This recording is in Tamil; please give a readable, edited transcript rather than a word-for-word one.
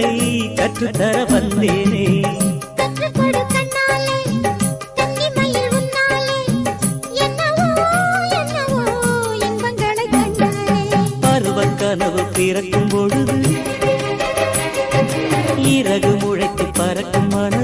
அதனை கற்றுத்தர வந்தேனே. கற்றுக்கொடு கண்ணாலே கன்னிமயில் உன்னாலே என்னவோ என்னவோ இன்பங்களை கண்டாலே. பருவக் கனவு பிறக்கும் பொழுது இறகு முளைத்து பறக்கும் மனம்